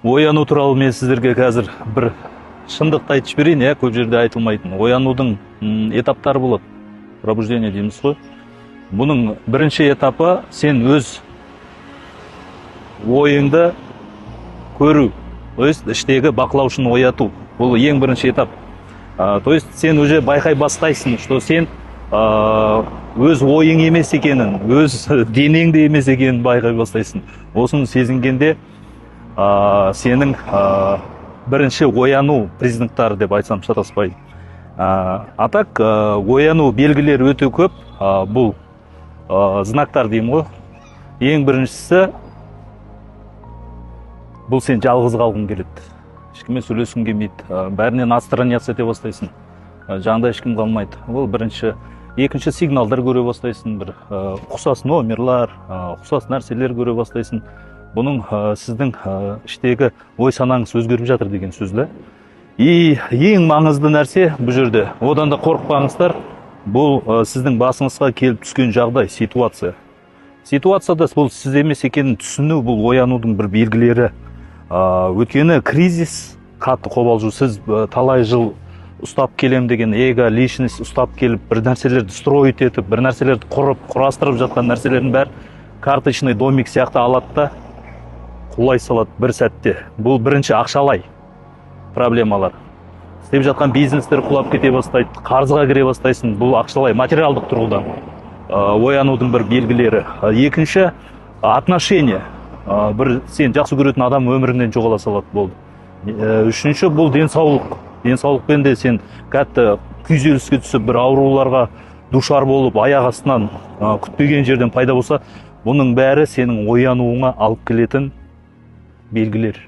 Ояну туралы мен сіздерге қазір бір шындықты айтып берейін, көп жерде айтылмайтын. Оянудың этаптары болады. Пробуждение дейміз ғой. Бұның бірінші этапы сен өз ойыңды көру, то есть іштегі бақылаушыны ояту. Бұл ең бірінші этап. То есть сен уже байқай бастайсың, что сен өз ойың емес екенін, өз денеңде емес екенін байқай бастайсың. Осыны сезінгенде сенің бірінші ояну признактары деп айтсам шатаспайды. А так ояну белгілері өте көп. Бұл знактар деймін ғой. Ең біріншісі, бұл сен жалғыз қалғың келеді. Ешкіммен сөйлескің келмейді. Бәрінен отстраняться ете бастайсың. Жанында ешкім қалмайды. Ол бірінші. Екінші, сигналдар көре бастайсың. Бір ұқсас номерлар, ұқсас нәрселер көре бастайсың. Бұның сіздің іштегі ой санаңыз өзгеріп жатыр деген сөз да. И ең маңызды нәрсе бұл жерде. Одан да қорықпаңыздар. Бұл сіздің басыңызға келіп түскен жағдай, ситуация. Ситуацияда бұл сіз емес екенін түсіну, бұл оянудың бір белгілері. Өйткені кризис қатты қобалжу. Сіз талай жыл ұстап келем деген эго, личность ұстап келіп, бір нәрселерді строить етіп, бір нәрселерді құрастырып жатқан нәрселердің бәрі карточный домик сияқты алады да құлай салады бір сәтте. Бұл бірінші ақшалай проблемалар. Істеп жатқан бизнестер құлап кете бастайды, қарызға кіре бастайсың. Бұл ақшалай, материалдық тұрғыдан оянудың бір белгілері. Екінші, отношение. Бір сен жақсы көретін адам өміріңнен жоғала салады болды. Үшінші, бұл денсаулық. Денсаулықпен де сен қатты күйзеліске түсіп, бір ауруларға душар болып, аяқ астынан күтпеген жерден пайда болса, бұның бәрі сенің оянуыңа алып келетін белгілер.